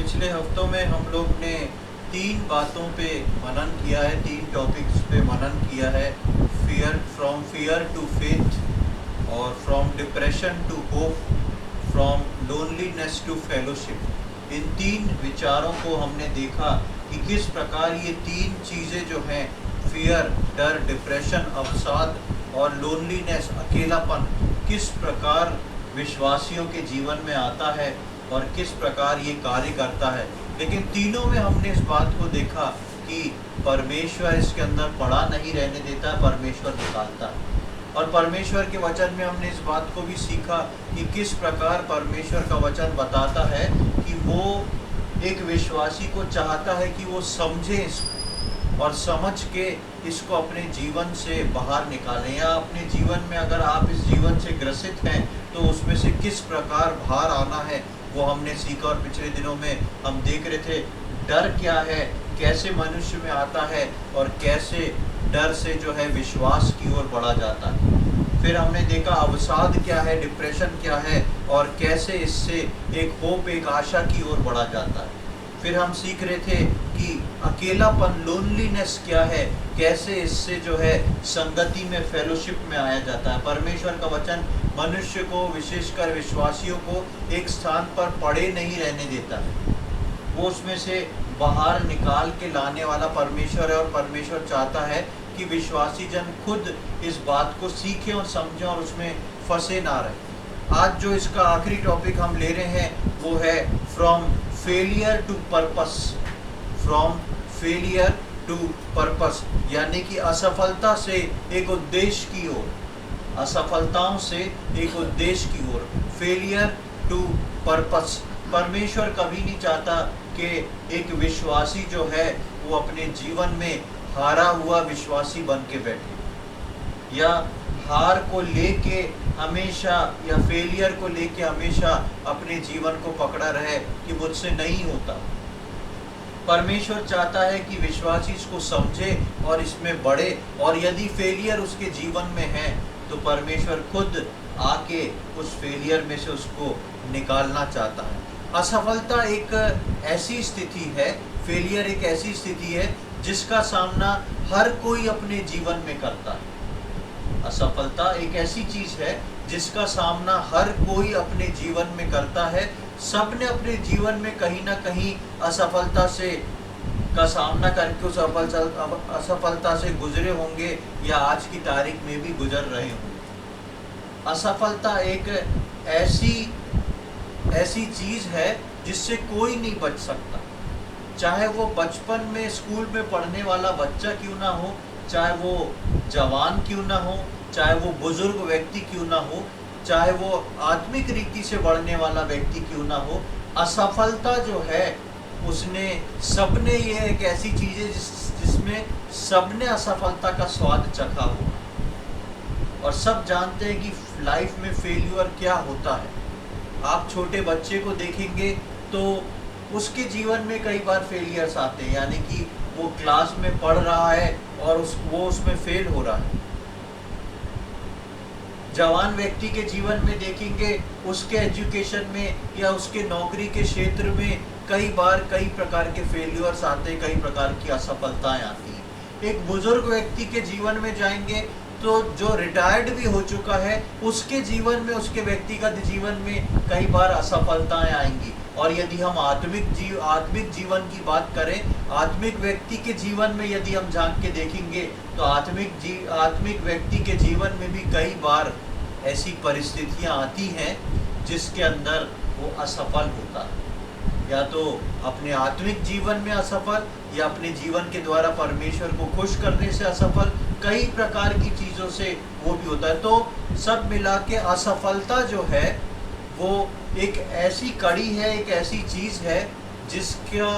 पिछले हफ्तों में हम लोग ने 3 बातों पे मनन किया है, 3 टॉपिक्स पे मनन किया है। फ्रॉम फियर टू फेथ, और from depression to hope, from loneliness to fellowship. इन 3 विचारों को हमने देखा कि किस प्रकार ये 3 चीज़ें जो हैं, फियर, डर, डिप्रेशन, अवसाद और लोनलीनेस, अकेलापन, किस प्रकार विश्वासियों के जीवन में आता है और किस प्रकार ये कार्य करता है। लेकिन तीनों में हमने इस बात को देखा कि परमेश्वर इसके अंदर पड़ा नहीं रहने देता, परमेश्वर निकालता है। और परमेश्वर के वचन में हमने इस बात को भी सीखा कि किस प्रकार परमेश्वर का वचन बताता है कि वो एक विश्वासी को चाहता है कि वो समझे इसको और समझ के इसको अपने जीवन से बाहर निकालें, या अपने जीवन में अगर आप इस जीवन से ग्रसित हैं तो उसमें से किस प्रकार बाहर आना है, वो हमने सीखा। और पिछले दिनों में हम देख रहे थे डर क्या है, कैसे मनुष्य में आता है और कैसे डर से जो है विश्वास की ओर बढ़ा जाता है। फिर हमने देखा अवसाद क्या है, डिप्रेशन क्या है और कैसे इससे एक होप, एक आशा की ओर बढ़ा जाता है। फिर हम सीख रहे थे कि अकेलापन, लोनलीनेस क्या है, कैसे इससे जो है संगति में, फेलोशिप में आया जाता है। परमेश्वर का वचन मनुष्य को, विशेषकर विश्वासियों को, एक स्थान पर पड़े नहीं रहने देता है। वो उसमें से बाहर निकाल के लाने वाला परमेश्वर है, और परमेश्वर चाहता है कि विश्वासी जन खुद इस बात को सीखें और समझें और उसमें फंसे ना रहें। आज जो इसका आखिरी टॉपिक हम ले रहे हैं वो है from failure to purpose. From failure to purpose, यानी कि असफलता से एक उद्देश्य की ओर, असफलताओं से एक उद्देश्य की ओर। Failure to purpose. परमेश्वर कभी नहीं चाहता कि एक विश्वासी जो है वो अपने जीवन में हारा हुआ विश्वासी बन के बैठे, या हार को लेके हमेशा, या फेलियर को लेके हमेशा अपने जीवन को पकड़ा रहे कि मुझसे नहीं होता। परमेश्वर चाहता है कि विश्वासी इसको समझे और इसमें बढ़े, और यदि फेलियर उसके जीवन में है तो परमेश्वर खुद आके उस फेलियर में से उसको निकालना चाहता है। असफलता एक ऐसी स्थिति है, फेलियर एक ऐसी स्थिति है जिसका सामना हर कोई अपने जीवन में करता है। असफलता एक ऐसी चीज है जिसका सामना हर कोई अपने जीवन में करता है। सब ने अपने जीवन में कहीं ना कहीं असफलता से का सामना करके उस असफलता से गुजरे होंगे, या आज की तारीख में भी गुजर रहे होंगे। असफलता एक ऐसी चीज है जिससे कोई नहीं बच सकता, चाहे वो बचपन में स्कूल में पढ़ने वाला बच्चा क्यों ना हो, चाहे वो जवान क्यों ना हो, चाहे वो बुजुर्ग व्यक्ति क्यों ना हो, चाहे वो आत्मिक रीति से बढ़ने वाला व्यक्ति क्यों ना हो। असफलता जो है उसने, सबने, ये एक ऐसी चीज है जिसमें सबने असफलता का स्वाद चखा हो, और सब जानते हैं कि लाइफ में फेल्यूर क्या होता है। आप छोटे बच्चे को देखेंगे तो उसके जीवन में कई बार फेलियर्स आते हैं, यानी कि वो क्लास में पढ़ रहा है और वो उसमें फेल हो रहा है। जवान व्यक्ति के जीवन में देखेंगे, उसके एजुकेशन में या उसके नौकरी के क्षेत्र में कई बार कई प्रकार के फेलियर्स आते हैं, कई प्रकार की असफलताएं आती हैं। एक बुजुर्ग व्यक्ति के जीवन में जाएंगे तो जो रिटायर्ड भी हो चुका है उसके जीवन में, उसके व्यक्तिगत जीवन में कई बार असफलताएं आएंगी। और यदि हम आत्मिक जीवन की बात करें, आत्मिक व्यक्ति के जीवन में यदि हम झांक के देखेंगे तो आत्मिक व्यक्ति के जीवन में भी कई बार ऐसी परिस्थितियां आती हैं जिसके अंदर वो असफल होता है, या तो अपने आत्मिक जीवन में असफल, या अपने जीवन के द्वारा परमेश्वर को खुश करने से असफल, कई प्रकार की चीज़ों से वो भी होता है। तो सब मिला के असफलता जो है वो एक ऐसी कड़ी है, एक ऐसी चीज़ है जिसका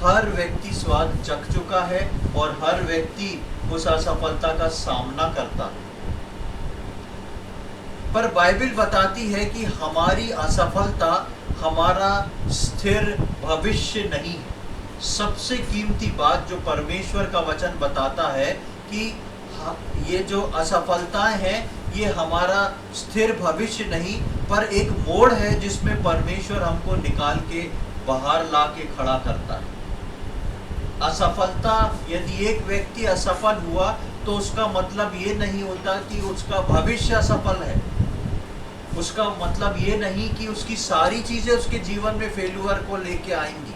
हर व्यक्ति स्वाद चख चुका है और हर व्यक्ति उस असफलता का सामना करता है। पर बाइबल बताती है कि हमारी असफलता हमारा स्थिर भविष्य नहीं है। सबसे कीमती बात जो परमेश्वर का वचन बताता है कि ये जो असफलताएं हैं ये हमारा स्थिर भविष्य नहीं, पर एक मोड़ है जिसमें परमेश्वर हमको निकाल के बाहर ला के खड़ा करता है। असफलता, यदि एक व्यक्ति असफल हुआ तो उसका मतलब ये नहीं होता कि उसका भविष्य असफल है। उसका मतलब ये नहीं कि उसकी सारी चीजें उसके जीवन में फेल्यूर को लेके आएंगी।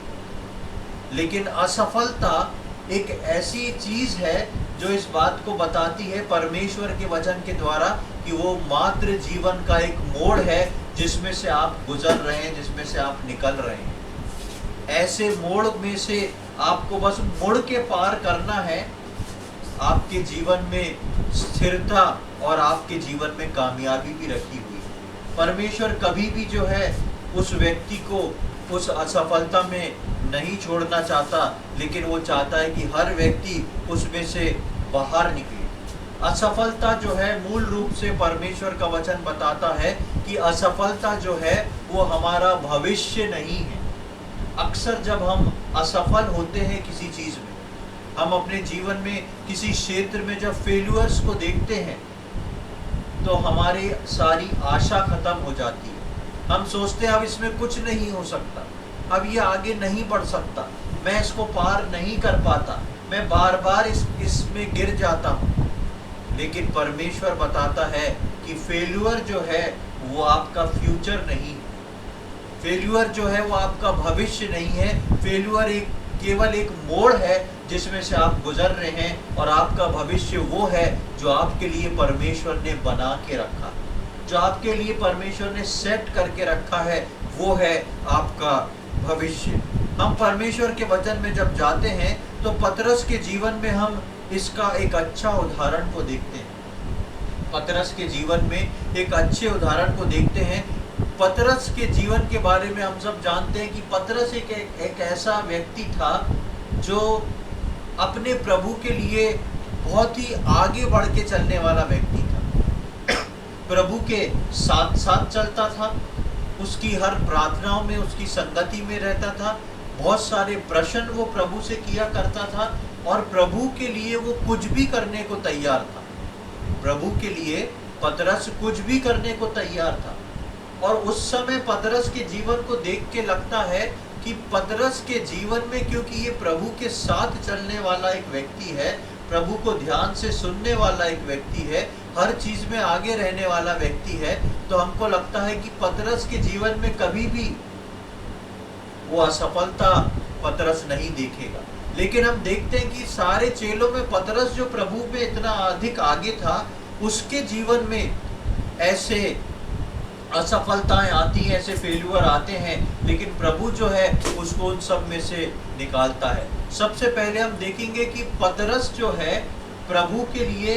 लेकिन असफलता एक ऐसी चीज है जो इस बात को बताती है परमेश्वर के वचन के द्वारा कि वो मात्र जीवन का एक मोड़ है जिसमें से आप गुजर रहे हैं, जिसमें से आप निकल रहे हैं। ऐसे मोड़ में से आपको बस मुड़ के पार करना है। आपके जीवन में स्थिरता और आपके जीवन में कामयाबी भी रखी हुई है। परमेश्वर कभी भी जो है उस व्यक्ति को उस असफलता में नहीं छोड़ना चाहता, लेकिन वो चाहता है कि हर व्यक्ति उसमें से बाहर निकले। असफलता जो है मूल रूप से परमेश्वर का वचन बताता है कि असफलता जो है वो हमारा भविष्य नहीं है। अक्सर जब हम असफल होते हैं किसी चीज में, हम अपने जीवन में किसी क्षेत्र में जब फेल्यूअर्स को देखते हैं तो हमारी सारी आशा खत्म हो जाती है। हम सोचते हैं अब इसमें कुछ नहीं हो सकता, अब ये आगे नहीं बढ़ सकता, मैं इसको पार नहीं कर पाता, मैं बार बार इसमें गिर जाता हूँ। लेकिन परमेश्वर बताता है कि फेल्यूअर जो है वो आपका फ्यूचर नहीं है, फेल्यूअर जो है वो आपका भविष्य नहीं है। फेल्यूअर केवल एक मोड़ है जिसमें से आप गुजर रहे हैं, और आपका भविष्य वो है जो आपके लिए परमेश्वर ने बना के रखा, जो आपके लिए परमेश्वर ने सेट करके रखा है, वो है आपका भविष्य। हम परमेश्वर के वचन में जब जाते हैं तो पतरस के जीवन में हम इसका एक अच्छा उदाहरण को देखते हैं। पतरस के जीवन में एक अच्छे उदाहरण को देखते हैं। पतरस के जीवन के बारे में हम सब जानते हैं कि पतरस एक ऐसा व्यक्ति था जो अपने प्रभु के लिए बहुत ही आगे बढ़ के चलने वाला व्यक्ति था। प्रभु के साथ साथ चलता था, उसकी हर प्रार्थनाओं में उसकी संगति में रहता था, बहुत सारे प्रश्न वो प्रभु से किया करता था, और प्रभु के लिए वो कुछ भी करने को तैयार था। प्रभु के लिए पतरस कुछ भी करने को तैयार था। और उस समय पतरस के जीवन को देख के लगता है कि पतरस के जीवन में, क्योंकि ये प्रभु के साथ चलने वाला एक व्यक्ति है, प्रभु को ध्यान से सुनने वाला एक व्यक्ति है, हर चीज में आगे रहने वाला व्यक्ति है, तो हमको लगता है कि पतरस के जीवन में कभी भी वो असफलता पतरस नहीं देखेगा। लेकिन हम देखते हैं कि सारे चेलों में पतरस जो प्रभु में इतना अधिक आगे था, उसके जीवन में ऐसे असफलताएं आती हैं, ऐसे फेल्यूअर आते हैं, लेकिन प्रभु जो है उसको उन सब में से निकालता है। सबसे पहले हम देखेंगे कि पतरस जो है प्रभु के लिए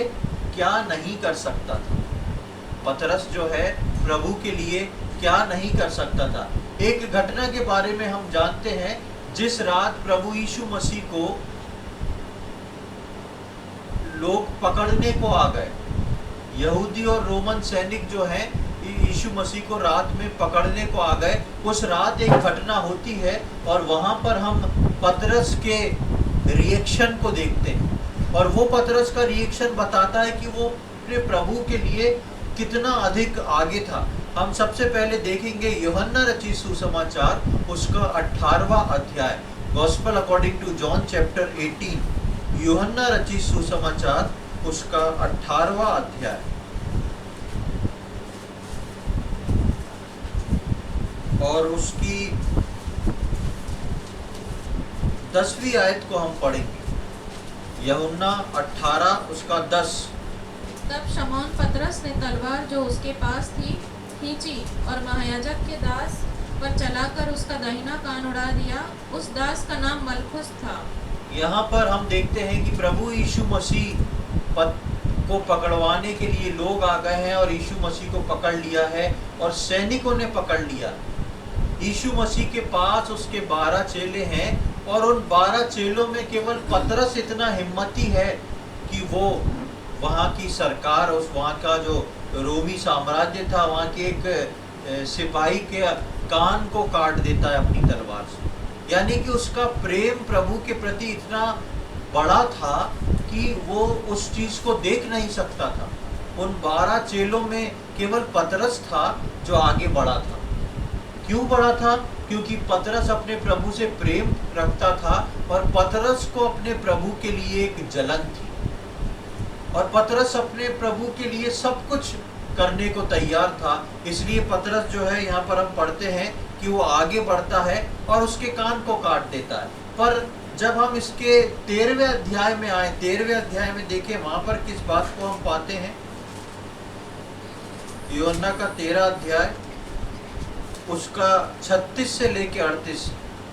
क्या नहीं कर सकता था। पतरस जो है प्रभु के लिए क्या नहीं कर सकता था। एक घटना के बारे में हम जानते हैं, जिस रात प्रभु यीशु मसीह को लोग पकड़ने को आ गए, यहूदी और रोमन सैनिक जो हैं यीशु मसीह को रात में पकड़ने को आ गए। उस रात एक घटना होती है और वहां पर हम पतरस के रिएक्शन को देखते हैं, और वो पतरस का रिएक्शन बताता है कि वो अपने प्रभु के लिए कितना अधिक आगे था। हम सबसे पहले देखेंगे यूहन्ना रचित सुसमाचार, उसका 18वां अध्याय, gospel according to John chapter 18, यूहन्ना रचित सुसमाचार उसका 18वां अध्याय और उसकी 10वीं आयत को हम पढ़ेंगे। यूहन्ना 18 उसका 10। तब शमौन पतरस ने तलवार जो उसके पास थी खींची और महायाजक के दास पर चलाकर उसका दाहिना कान उड़ा दिया। उस दास का नाम मलखुस था। यहाँ पर हम देखते हैं कि प्रभु यीशु मसीह को पकड़वाने के लिए लोग आ गए हैं और यीशु मसीह को पकड़ लिया है और सैनिकों ने पकड़ लिया। यीशु मसीह के पास उसके 12 चेले हैं और उन 12 चेलों में केवल पतरस इतना हिम्मती है कि वो वहाँ की सरकार, उस वहाँ का जो रोमी साम्राज्य था, वहाँ के एक सिपाही के कान को काट देता है अपनी तलवार से। यानी कि उसका प्रेम प्रभु के प्रति इतना बड़ा था कि वो उस चीज़ को देख नहीं सकता था। उन 12 चेलों में केवल पतरस था जो आगे बढ़ा था। क्यों बढ़ा था? क्योंकि पतरस अपने प्रभु से प्रेम रखता था और पतरस को अपने प्रभु के लिए एक जलन थी और पतरस अपने प्रभु के लिए सब कुछ करने को तैयार था। इसलिए पतरस जो है, यहाँ पर हम पढ़ते हैं कि वो आगे बढ़ता है और उसके कान को काट देता है। पर जब हम इसके 13वें अध्याय में आए, 13वें अध्याय में देखें, वहां पर किस बात को हम पाते हैं। यूहन्ना का 13 अध्याय उसका 36 से लेके 38,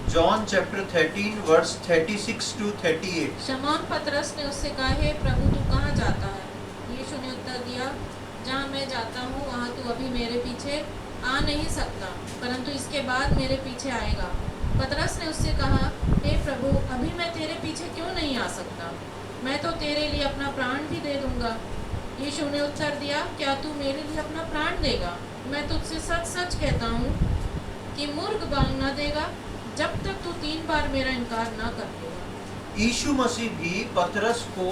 जॉन चैप्टर 13 वर्स 36 टू 38। शमौन पतरस ने उससे कहा, हे प्रभु, तू कहाँ जाता है? यीशु ने उत्तर दिया, जहाँ मैं जाता हूँ वहाँ तू अभी मेरे पीछे आ नहीं सकता, परंतु इसके बाद मेरे पीछे आएगा। पतरस ने उससे कहा, हे प्रभु, अभी मैं तेरे पीछे क्यों नहीं आ सकता? मैं तो तेरे लिए अपना प्राण भी दे दूंगा। यीशु ने उत्तर दिया, क्या तू मेरे लिए अपना प्राण देगा? मैं तुझसे सच सच कहता हूँ कि मुर्ग बांग न देगा जब तक तू 3 बार मेरा इनकार न कर देगा। यीशु मसीह भी पतरस को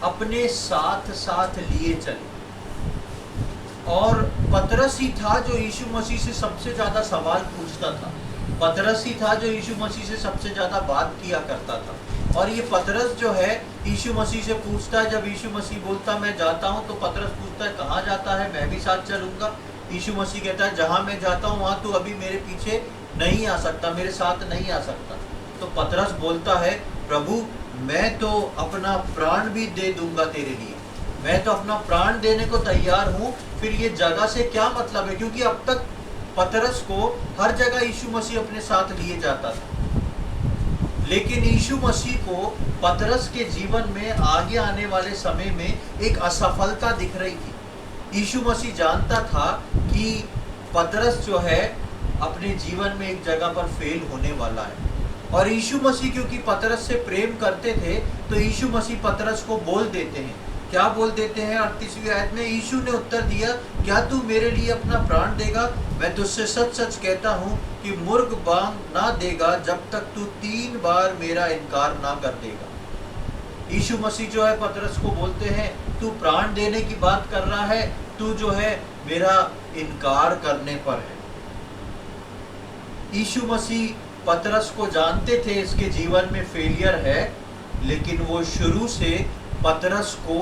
अपने साथ साथ लिए चले और पतरस ही था जो यीशु मसीह से सबसे ज्यादा सवाल पूछता था। पतरस ही था जो यीशु मसीह से सबसे ज्यादा बात किया करता था। और ये पतरस जो है यीशु मसीह से पूछता है, जब यीशु मसीह बोलता मैं जाता हूँ तो पतरस पूछता है कहाँ जाता है, मैं भी साथ चलूंगा। यीशु मसीह कहता है जहाँ मैं जाता हूँ वहाँ तू अभी मेरे पीछे नहीं आ सकता, मेरे साथ नहीं आ सकता। तो पतरस बोलता है, प्रभु मैं तो अपना प्राण भी दे दूंगा तेरे लिए, मैं तो अपना प्राण देने को तैयार हूँ। फिर ये जगह से क्या मतलब है? क्योंकि अब तक पतरस को हर जगह यीशु मसीह अपने साथ लिए जाता था, लेकिन यीशु मसीह को पतरस के जीवन में आगे आने वाले समय में एक असफलता दिख रही थी। यीशु मसीह जानता था कि पतरस जो है अपने जीवन में एक जगह पर फेल होने वाला है। और यीशु मसीह क्योंकि पतरस से प्रेम करते थे तो यीशु मसीह पतरस को बोल देते हैं, क्या बोल देते हैं 38वीं आयत में? यीशु ने उत्तर दिया, क्या तू मेरे लिए अपना प्राण देगा? मैं तुझसे सच सच कहता हूँ कि मुर्ग बांग ना देगा जब तक तू 3 बार मेरा इनकार ना कर देगा। यीशु मसीह जो है पतरस को बोलते हैं, तू प्राण देने की बात कर रहा है, तू जो है मेरा इनकार करने पर है। यीशु मसीह पतरस को जानते थे इसके जीवन में फेलियर है, लेकिन वो शुरू से पतरस को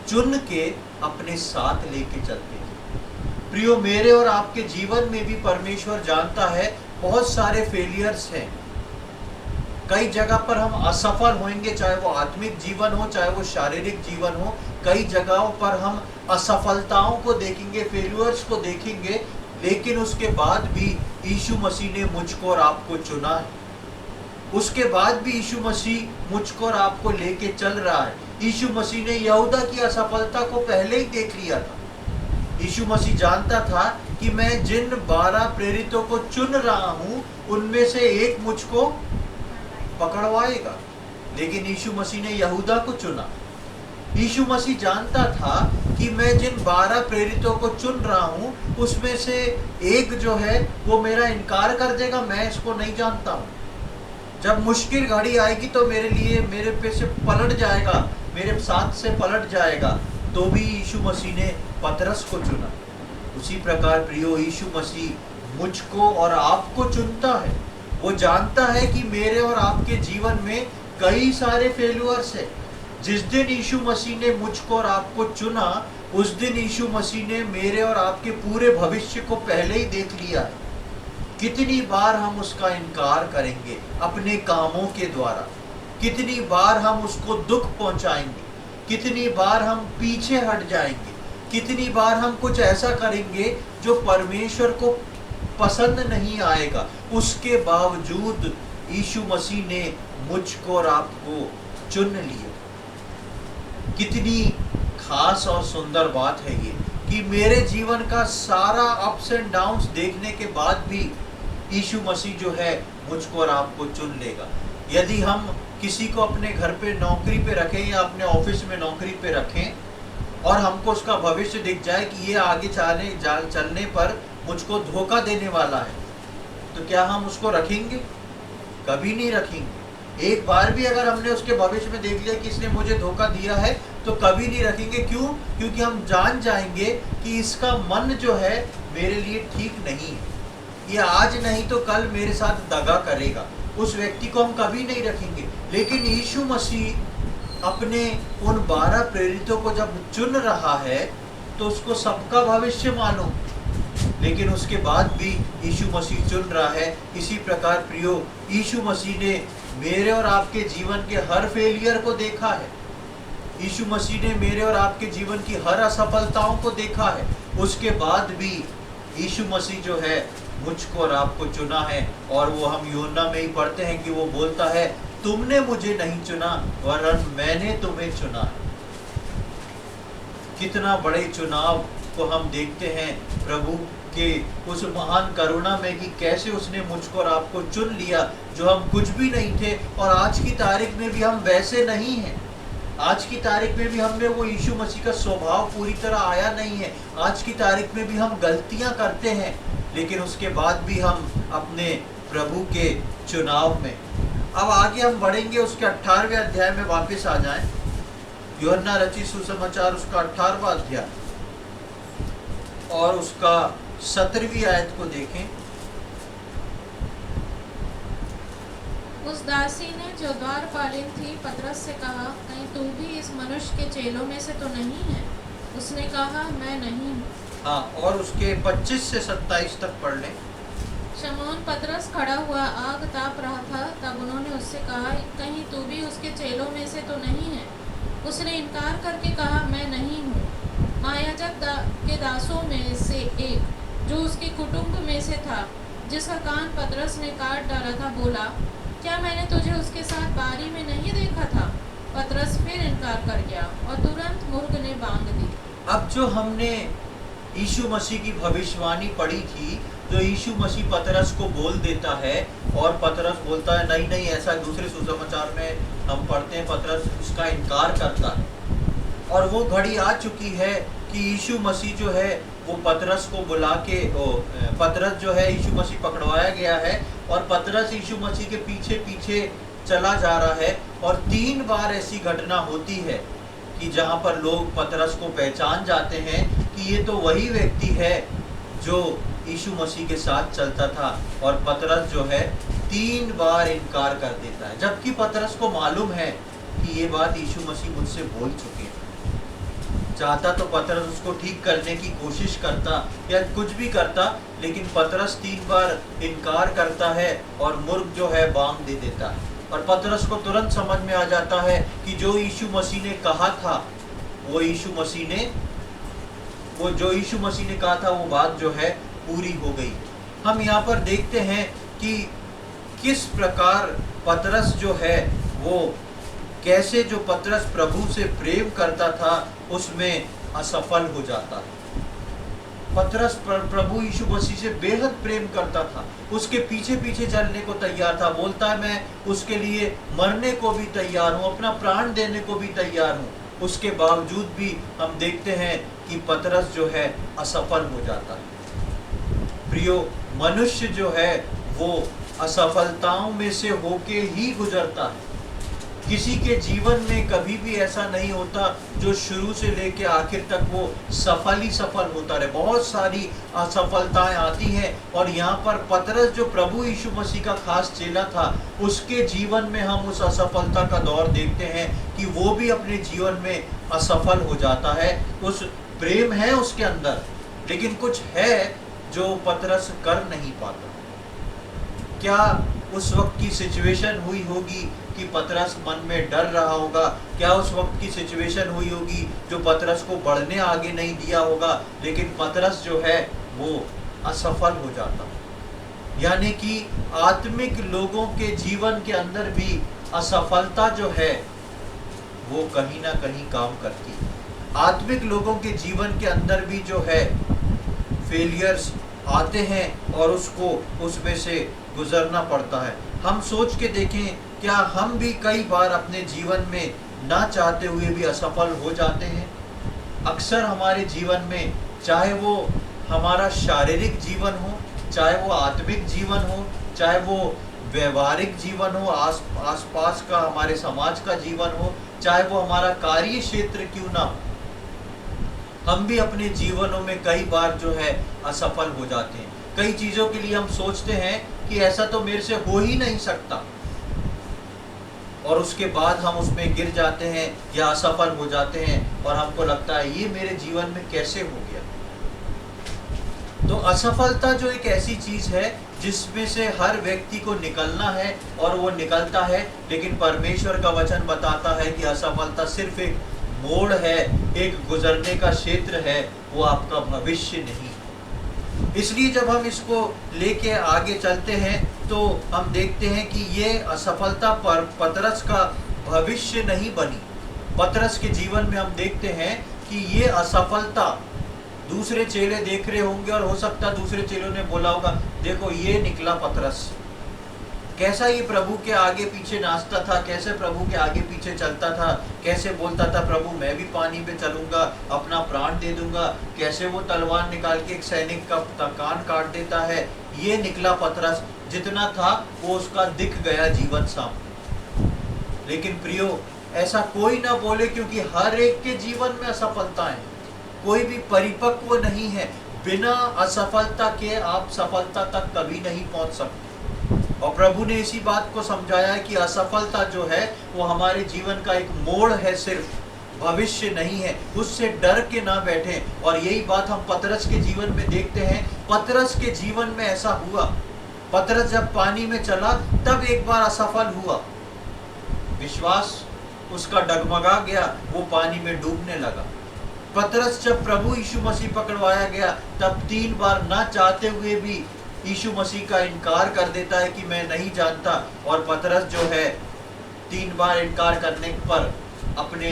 चुन के अपने साथ लेके चलते थे। प्रियो, मेरे और आपके जीवन में भी परमेश्वर जानता है बहुत सारे फेलियर्स हैं। कई जगह पर हम असफल होंगे, चाहे वो आत्मिक जीवन हो चाहे वो शारीरिक जीवन हो। कई जगहों पर हम असफलताओं को देखेंगे, फेलियर्स को देखेंगे, लेकिन उसके बाद भी यीशु मसीह ने मुझको और आपको चुना है। उसके बाद भी यीशु मसीह मुझको और आपको लेके चल रहा है। यीशु मसीह ने यहूदा की असफलता को पहले ही देख लिया था। यीशु मसीह जानता था कि मैं जिन 12 प्रेरितों को चुन रहा हूं उनमें से एक मुझको पकड़वाएगा, लेकिन यीशु मसीह ने यहूदा को चुना। यीशु मसीह जानता था कि मैं जिन 12 प्रेरितों को चुन रहा हूं उसमें से एक जो है वो मेरा इनकार कर देगा, मैं इसको नहीं जानता हूं। जब मुश्किल घड़ी आएगी तो मेरे पे से पलट जाएगा, मेरे साथ से पलट जाएगा, तो भी यीशु मसीह ने पतरस को चुना। उसी प्रकार प्रियो, यीशु मसीह मुझको और आपको चुनता है। वो जानता है कि मेरे और आपके जीवन में कई सारे फेल्यूअर्स है। जिस दिन यीशु मसीह ने मुझको और आपको चुना, उस दिन यीशु मसीह ने मेरे और आपके पूरे भविष्य को पहले ही देख लिया है। कितनी बार हम उसका इनकार करेंगे अपने कामों के द्वारा, कितनी बार हम उसको दुख पहुंचाएंगे, कितनी बार हम पीछे हट जाएंगे, कितनी बार हम कुछ ऐसा करेंगे जो परमेश्वर को पसंद नहीं आएगा। उसके बावजूद यीशु मसीह ने मुझको और आपको चुन लिया। कितनी खास और सुंदर बात है ये कि मेरे जीवन का सारा अप्स एंड डाउन्स देखने के बाद भी यीशु मसीह जो है मुझको और आपको चुन लेगा। यदि हम किसी को अपने घर पे नौकरी पे रखें या अपने ऑफिस में नौकरी पे रखें और हमको उसका भविष्य दिख जाए कि ये आगे चलने पर मुझको धोखा देने वाला है, तो क्या हम उसको रखेंगे? कभी नहीं रखेंगे। एक बार भी अगर हमने उसके भविष्य में देख लिया कि इसने मुझे धोखा दिया है तो कभी नहीं रखेंगे। क्यों? क्योंकि हम जान जाएंगे कि इसका मन जो है मेरे लिए ठीक नहीं है। ये आज नहीं तो कल मेरे साथ दगा करेगा, उस व्यक्ति को हम कभी नहीं रखेंगे। लेकिन यीशु मसीह अपने उन 12 प्रेरितों को जब चुन रहा है तो उसको सबका भविष्य मालूम, लेकिन उसके बाद भी यीशु मसीह चुन रहा है। इसी प्रकार प्रियो, यीशु मसीह ने मेरे और आपके जीवन के हर फेलियर को देखा है। यीशु मसीह ने मेरे और आपके जीवन की हर असफलताओं को देखा है। उसके बाद भी यीशु मसीह जो है मुझको और आपको चुना है। और वो हम यूहन्ना में ही पढ़ते हैं कि वो बोलता है, तुमने मुझे नहीं चुना वरन मैंने तुम्हें चुना है। कितना बड़े चुनाव को हम देखते हैं प्रभु के उस महान करुणा में कि कैसे उसने मुझको और आपको चुन लिया, जो हम कुछ भी नहीं थे। और आज की तारीख में भी हम वैसे नहीं हैं। आज की तारीख में भी हमने वो यीशु मसीह का स्वभाव पूरी तरह आया नहीं है। आज की तारीख में भी हम गलतियां करते हैं, लेकिन उसके बाद भी हम अपने प्रभु के चुनाव में। अब आगे हम बढ़ेंगे, उसके 18वें अध्याय में वापस आ जाएं। यूहन्ना रचित सुसमाचार उसका 18वां अध्याय और उसका 17वीं आयत को देखें। उस दासी ने जो द्वारपालिन थी पतरस से कहा, कहीं तू भी इस मनुष्य के चेलों में से तो नहीं है? उसने कहा, मैं नहीं हूँ। हाँ, और उसके 25 से 27 तक पढ़ लें। शमौन पतरस खड़ा हुआ आग ताप रहा था। तब उन्होंने उससे कहा, कहीं तू भी उसके चेलों में से तो नहीं है? उसने इनकार करके कहा, मैं नहीं हूँ। महायाजक के दासों में से एक, जो उसके कुटुंब में से था, जिसका कान पतरस ने काट डाला था, बोला, क्या मैंने तुझे उसके साथ बारी में नहीं देखा था? पतरस फिर इनकार कर गया और तुरंत मुर्ग ने बांग दी। अब जो हमने यीशु मसीह की भविष्यवाणी पढ़ी थी, जो यीशु मसीह पतरस को बोल देता है और पतरस बोलता है नहीं नहीं, ऐसा दूसरे सुसमाचार में हम पढ़ते हैं, पतरस उसका इनकार करता है। और वो घड़ी आ चुकी है कि यीशु मसीह जो है वो पतरस को बुला के, पतरस जो है यीशु मसीह पकड़वाया गया है और पतरस यीशु मसीह के पीछे पीछे चला जा रहा है। और 3 बार ऐसी घटना होती है कि जहाँ पर लोग पतरस को पहचान जाते हैं कि ये तो वही व्यक्ति है जो यीशु मसीह के साथ चलता था। और पतरस जो है 3 बार इनकार कर देता है, जबकि पतरस को मालूम है कि ये बात यीशु मसीह मुझसे बोल चुके हैं। चाहता तो पतरस उसको ठीक करने की कोशिश करता या कुछ भी करता, लेकिन पतरस 3 बार इनकार करता है और मुर्ग जो है बांग दे देता है। और पतरस को तुरंत समझ में आ जाता है कि जो यीशु मसीह ने कहा था, वो जो यीशु मसीह ने कहा था वो बात जो है पूरी हो गई। हम यहाँ पर देखते हैं कि किस प्रकार पतरस जो है वो कैसे जो पतरस प्रभु से प्रेम करता था उसमें असफल हो जाता है। पतरस प्रभु यीशु मसीह से बेहद प्रेम करता था, उसके पीछे पीछे चलने को तैयार था। बोलता है मैं उसके लिए मरने को भी तैयार हूँ, अपना प्राण देने को भी तैयार हूँ। उसके बावजूद भी हम देखते हैं कि पतरस जो है असफल हो जाता है। प्रियो, मनुष्य जो है वो असफलताओं में से होके ही गुजरता है। किसी के जीवन में कभी भी ऐसा नहीं होता जो शुरू से लेके आखिर तक वो सफल ही सफल होता रहे। बहुत सारी असफलताएं आती हैं। और यहाँ पर पतरस जो प्रभु यीशु मसीह का खास चेला था, उसके जीवन में हम उस असफलता का दौर देखते हैं कि वो भी अपने जीवन में असफल हो जाता है। उस प्रेम है उसके अंदर, लेकिन कुछ है जो पतरस कर नहीं पाता। क्या उस वक्त की सिचुएशन हुई होगी कि पतरस मन में डर रहा होगा? क्या उस वक्त की सिचुएशन हुई होगी जो पतरस को बढ़ने आगे नहीं दिया होगा? लेकिन पतरस जो है वो असफल हो जाता। यानी कि आत्मिक लोगों के जीवन के अंदर भी असफलता जो है वो कहीं ना कहीं काम करती है। आत्मिक लोगों के जीवन के अंदर भी जो है फेलियर्स आते हैं और उसको उसमें से गुजरना पड़ता है। हम सोच के देखें, क्या हम भी कई बार अपने जीवन में ना चाहते हुए भी असफल हो जाते हैं? अक्सर हमारे जीवन में, चाहे वो हमारा शारीरिक जीवन हो, चाहे वो आत्मिक जीवन हो, चाहे वो व्यवहारिक जीवन हो, आसपास का हमारे समाज का जीवन हो, चाहे वो हमारा कार्य क्षेत्र क्यों ना हो, हम भी अपने जीवनों में कई बार जो है असफल हो जाते हैं। कई चीजों के लिए हम सोचते हैं कि ऐसा तो मेरे से हो ही नहीं सकता, और उसके बाद हम उसमें गिर जाते हैं या असफल हो जाते हैं और हमको लगता है ये मेरे जीवन में कैसे हो गया। तो असफलता जो एक ऐसी चीज है जिसमें से हर व्यक्ति को निकलना है और वो निकलता है, लेकिन परमेश्वर का वचन बताता है कि असफलता सिर्फ एक मोड़ है, एक गुजरने का क्षेत्र है, वो आपका भविष्य नहीं। इसलिए जब हम इसको लेके आगे चलते हैं तो हम देखते हैं कि ये असफलता पर पतरस का भविष्य नहीं बनी। पतरस के जीवन में हम देखते हैं कि ये असफलता दूसरे चेले देख रहे होंगे और हो सकता है दूसरे चेलों ने बोला होगा, देखो ये निकला पतरस, कैसा ये प्रभु के आगे पीछे नाचता था, कैसे प्रभु के आगे पीछे चलता था, कैसे बोलता था प्रभु मैं भी पानी पे चलूंगा, अपना प्राण दे दूंगा, कैसे वो तलवार निकाल के एक सैनिक का कान काट देता है। ये निकला पतरस, जितना था वो उसका दिख गया जीवन सामने। लेकिन प्रियो, ऐसा कोई ना बोले, क्योंकि हर एक के जीवन में असफलताएं, कोई भी परिपक्व नहीं है। बिना असफलता के आप सफलता तक कभी नहीं पहुंच सकते। और प्रभु ने इसी बात को समझाया है कि असफलता जो है वो हमारे जीवन का एक मोड़ है, सिर्फ भविष्य नहीं है। उससे डर के ना बैठें। और यही बात हम पतरस के जीवन में देखते हैं। पतरस के जीवन में ऐसा हुआ। पतरस जब पानी में चला तब एक बार असफल हुआ, विश्वास उसका डगमगा गया, वो पानी में डूबने लगा। पतरस जब प्रभु यीशु मसीह पकड़वाया गया तब 3 बार ना चाहते हुए भी यीशु मसीह का इनकार कर देता है कि मैं नहीं जानता। और पतरस जो है 3 बार इनकार करने पर अपने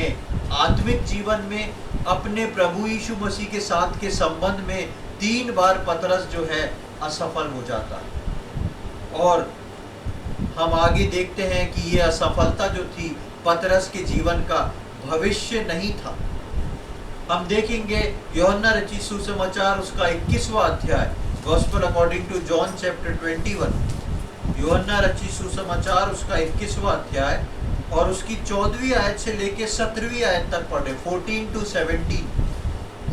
आत्मिक जीवन में, अपने प्रभु यीशु मसीह के साथ के संबंध में 3 बार पतरस जो है असफल हो जाता है। और हम आगे देखते हैं कि ये असफलता जो थी पतरस के जीवन का भविष्य नहीं था। हम देखेंगे यूहन्ना रचित सुसमाचार उसका 21वां अध्याय, gospel according to John chapter 21। यूहन्ना रचित सुसमाचार उसका 21वां अध्याय और उसकी 14वीं आयत से लेके 17वीं आयत तक पढ़े, 14 to 17।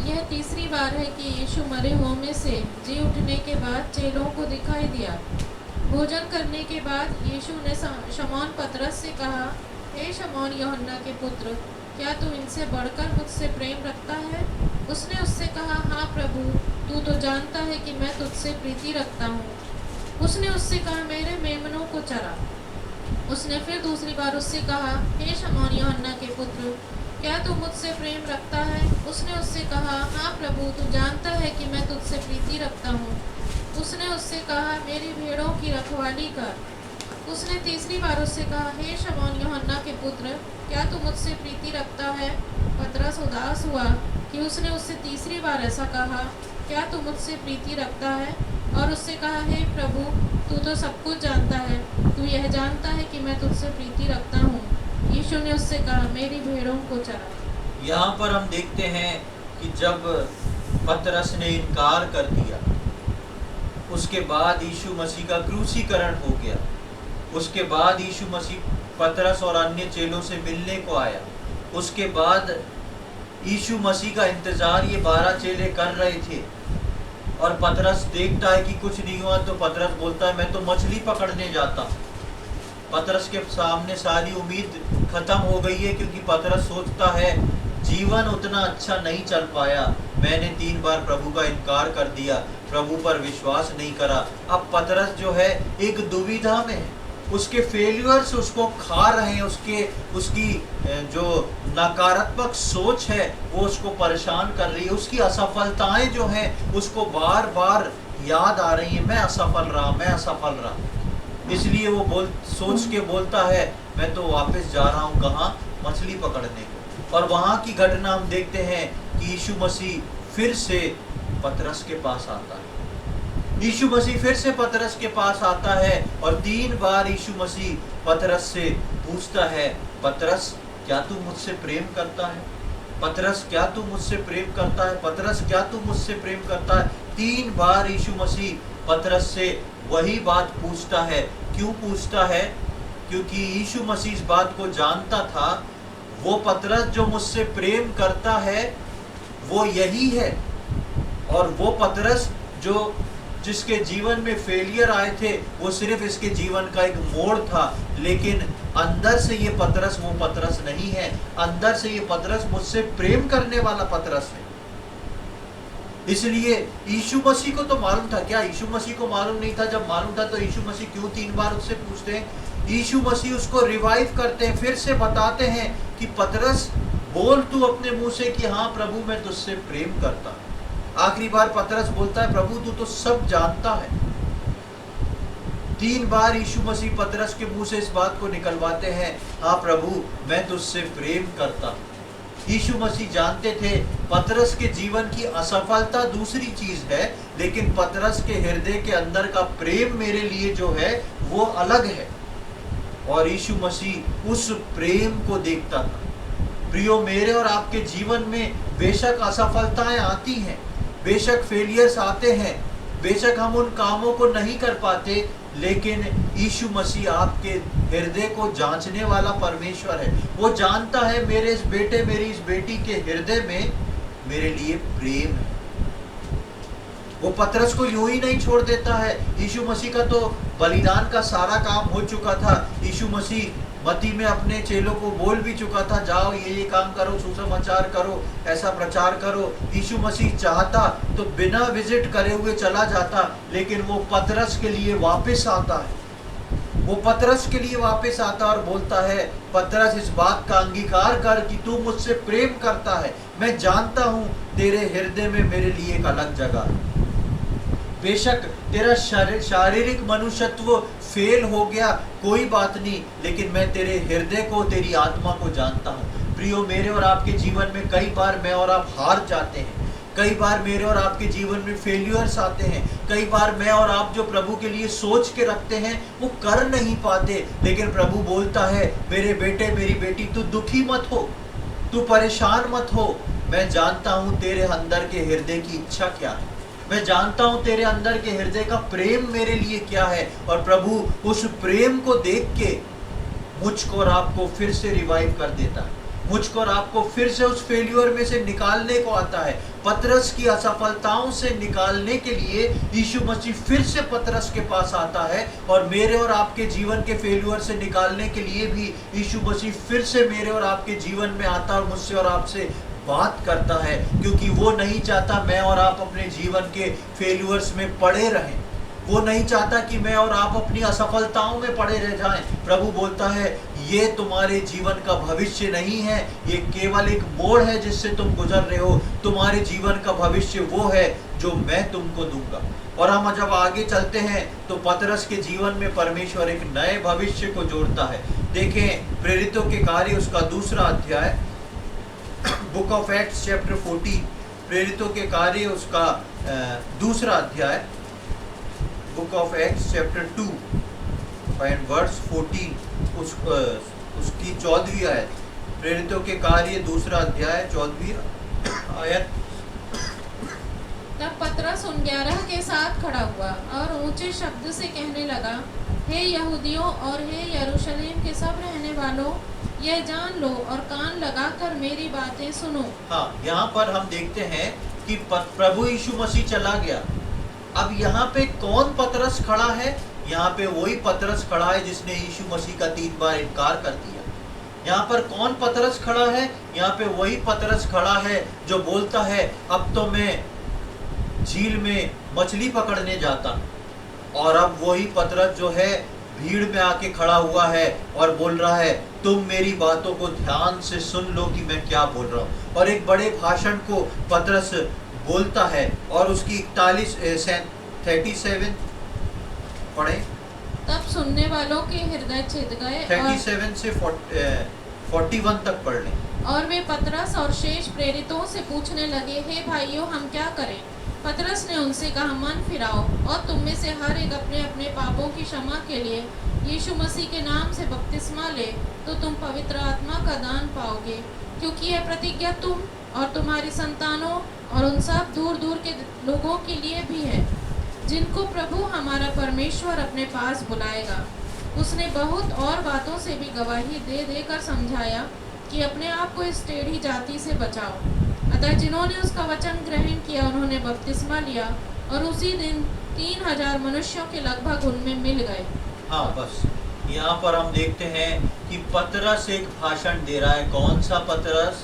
यह तीसरी बार है कि यीशु मरे हुओं में से जी उठने के बाद चेलों को दिखाई दिया। भोजन करने के बाद यीशु ने शमौन पतरस से कहा, हे शमौन यूहन्ना के पुत्र, क्या तू इनसे बढ़कर मुझसे प्रेम रखता है? उसने उससे कहा, हाँ प्रभु, तू तो जानता है कि मैं तुझसे प्रीति रखता हूँ। उसने उससे कहा, मेरे मेमनों को चरा। उसने फिर दूसरी बार उससे कहा, हे शमौन यूहन्ना के पुत्र, क्या तू मुझसे प्रेम रखता है? उसने उससे कहा, हाँ प्रभु, तू जानता है कि मैं तुझसे प्रीति रखता हूँ। उसने उससे कहा, मेरी भेड़ों की रखवाली कर। उसने तीसरी बार उससे कहा, हे शमौन यूहन्ना के पुत्र, क्या तू मुझसे प्रीति रखता है? पतरस उदास हुआ कि उसने उससे तीसरी बार ऐसा कहा, क्या तू मुझसे प्रीति रखता है? और उससे कहा, हे प्रभु, तू तो सब कुछ जानता है, तू यह जानता है कि मैं तुझसे प्रीति रखता हूँ। यीशु ने उससे कहा, मेरी भेड़ों को चरा। यहाँ पर हम देखते हैं कि जब पतरस ने इनकार कर दिया, उसके बाद यीशु मसीह का क्रूसीकरण हो गया। उसके बाद यीशु मसीह पतरस और अन्य चेलों से मिलने को आया। उसके बाद यीशु मसीह का इंतजार ये 12 चेले कर रहे थे। और पतरस देखता है कि कुछ नहीं हुआ तो पतरस बोलता है, मैं तो मछली पकड़ने जाता हूँ। पतरस के सामने सारी उम्मीद खत्म हो गई है, क्योंकि पतरस सोचता है जीवन उतना अच्छा नहीं चल पाया, मैंने 3 बार प्रभु का इनकार कर दिया, प्रभु पर विश्वास नहीं करा। अब पतरस जो है एक दुविधा में है, उसके फेलियर्स उसको खा रहे हैं, उसकी जो नकारात्मक सोच है वो उसको परेशान कर रही है। उसकी असफलताएं जो हैं उसको बार बार याद आ रही हैं, मैं असफल रहा। इसलिए वो सोच के बोलता है, मैं तो वापस जा रहा हूँ, कहाँ? मछली पकड़ने को। और वहाँ की घटना हम देखते हैं कि यीशु मसीह फिर से पतरस के पास आता है। यीशु मसीह फिर से पतरस के पास आता है और 3 बार यीशु मसीह पतरस से पूछता है, पतरस, क्या तू मुझसे प्रेम करता है? पतरस, क्या तू मुझसे प्रेम करता है? पतरस, क्या तू मुझसे प्रेम करता है? 3 बार यीशु मसीह पतरस से वही बात पूछता है। क्यों पूछता है? क्योंकि यीशु मसीह इस बात को जानता था, वो पतरस जो मुझसे प्रेम करता है वो यही है, और वो पतरस जो जिसके जीवन में फेलियर आए थे वो सिर्फ इसके जीवन का एक मोड़ था, लेकिन अंदर से ये पतरस वो पतरस नहीं है। अंदर से ये पतरस मुझसे प्रेम करने वाला पतरस है। इसलिए यीशु मसीह को तो मालूम था। क्या यीशु मसीह को मालूम नहीं था? जब मालूम था तो यीशु मसीह क्यों 3 बार उससे पूछते हैं? यीशु मसीह उसको रिवाइव करते हैं, फिर से बताते हैं कि पतरस बोल तू अपने मुंह से कि हाँ प्रभु मैं तुझसे प्रेम करता हूं। आखिरी बार पतरस बोलता है प्रभु तू तो सब जानता है। 3 बार यीशु मसीह पतरस के मुंह से इस बात को निकलवाते हैं, हाँ प्रभु मैं तुझसे प्रेम करता हूं। यीशु मसीह जानते थे पतरस के जीवन की असफलता दूसरी चीज है, लेकिन पतरस के हृदय के अंदर का प्रेम मेरे लिए जो है वो अलग है। और यीशु मसीह उस प्रेम को देखता था। प्रियो, मेरे और आपके जीवन में बेशक असफलताएं आती हैं, बेशक फेलियर्स आते हैं, बेशक हम उन कामों को नहीं कर पाते, लेकिन यीशु मसीह आपके हृदय को जांचने वाला परमेश्वर है। वो जानता है मेरे इस बेटे मेरी इस बेटी के हृदय में मेरे लिए प्रेम है। वो पतरस को यूं ही नहीं छोड़ देता है। यीशु मसीह का तो बलिदान का सारा काम हो चुका था। यीशु मसीह मत्ती में अपने चेलों को बोल भी चुका था, जाओ ये काम करो, सुसमाचार करो, ऐसा प्रचार करो। यीशु मसीह चाहता तो बिना विजिट करे हुए चला जाता, लेकिन वो पतरस के लिए वापस आता है। वो पतरस के लिए वापस आता और बोलता है, पतरस इस बात का अंगीकार कर कि तू मुझसे प्रेम करता है। मैं जानता हूं तेरे हृदय में मेरे लिए एक अलग जगह है। बेशक तेरा शारीरिक मनुष्यत्व फेल हो गया, कोई बात नहीं, लेकिन मैं तेरे हृदय को, तेरी आत्मा को जानता हूँ। प्रियो, मेरे और आपके जीवन में कई बार मैं और आप हार जाते हैं, कई बार मेरे और आपके जीवन में फेल्यूर्स आते हैं, कई बार मैं और आप जो प्रभु के लिए सोच के रखते हैं वो कर नहीं पाते, लेकिन प्रभु बोलता है, मेरे बेटे मेरी बेटी तू दुखी मत हो, तू परेशान मत हो। मैं जानता हूँ तेरे अंदर के हृदय की इच्छा क्या है, मैं जानता हूं तेरे अंदर के हृदय का प्रेम मेरे लिए क्या है। और प्रभु उस प्रेम को देख के मुझको और आपको फिर से रिवाइव कर देता है, मुझको और आपको फिर से उस फेल्यूर में से निकालने को आता है। पतरस की असफलताओं से निकालने के लिए यीशु मसीह फिर से पतरस के पास आता है, और मेरे और आपके जीवन के फेल्यूर से निकालने के लिए भी यीशु मसीह फिर से मेरे और आपके जीवन में आता है और मुझसे और आपसे बात करता है, क्योंकि वो नहीं चाहता मैं और आप अपने जीवन के फेल्यूर्स में पड़े रहें। वो नहीं चाहता कि मैं और आप अपनी असफलताओं में पड़े रह जाएं। प्रभु बोलता है, ये तुम्हारे जीवन का भविष्य नहीं है, ये केवल एक मोड़ है जिससे तुम गुजर रहे हो। तुम्हारे जीवन का भविष्य वो है जो मैं तुमको दूंगा। और हम जब आगे चलते हैं तो पतरस के जीवन में परमेश्वर एक नए भविष्य को जोड़ता है। देखें प्रेरितों के कार्य उसका 2 अध्याय, बुक ऑफ एक्ट्स चैप्टर 14, प्रेरितों के कार्य उसका 2 अध्याय, book of Acts chapter 2 and verse 14, उसकी 14वीं आयत। प्रेरितों के कार्य 2 अध्याय 14वीं आयत। तब पतरस उन 11 के साथ खड़ा हुआ और ऊंचे शब्द से कहने लगा, हे यहूदियों और हे यरूशलेम के सब रहने वालों, यह जान लो और कान लगाकर मेरी बातें सुनो। हाँ, यहाँ पर हम देखते हैं कि प्रभु यीशु मसीह चला गया। अब यहाँ पे कौन पतरस खड़ा है? यहाँ पे वही पतरस खड़ा है जिसने यीशु मसीह का 3 बार इनकार कर दिया। यहाँ पर कौन पतरस खड़ा है? यहाँ पे वही पतरस खड़ा है जो बोलता है, अब तो मैं झील में मछली पकड़ने जाता हूँ। और अब वही पतरस जो है भीड़ में आके खड़ा हुआ है और बोल रहा है, तुम मेरी बातों को ध्यान से सुन लो कि मैं क्या बोल रहा हूँ। और एक बड़े भाषण को पतरस बोलता है, और उसकी 37 पढ़े। तब सुनने वालों के हृदय छिद गए 37 से 41 तक पढ़ लें। और वे पतरस और शेष प्रेरितों से पूछने लगे, हे भाइयों हम क्या करें? पतरस ने उनसे कहा, मन फिराओ और तुम में से हर एक अपने अपने पापों की क्षमा के लिए यीशु मसीह के नाम से बपतिस्मा ले, तो तुम पवित्र आत्मा का दान पाओगे, क्योंकि यह प्रतिज्ञा तुम और तुम्हारी संतानों और उन सब दूर दूर के लोगों के लिए भी है, जिनको प्रभु हमारा परमेश्वर अपने पास बुलाएगा। उसने बहुत और बातों से भी गवाही दे देकर समझाया कि अपने आप को इस टेढ़ी जाति से बचाओ। अतः जिन्होंने उसका वचन ग्रहण किया उन्होंने बपतिस्मा लिया, और उसी दिन 3,000 मनुष्यों के लगभग उनमें मिल गए। हाँ, बस यहाँ पर हम देखते हैं कि पतरस एक भाषण दे रहा है। कौन सा पतरस?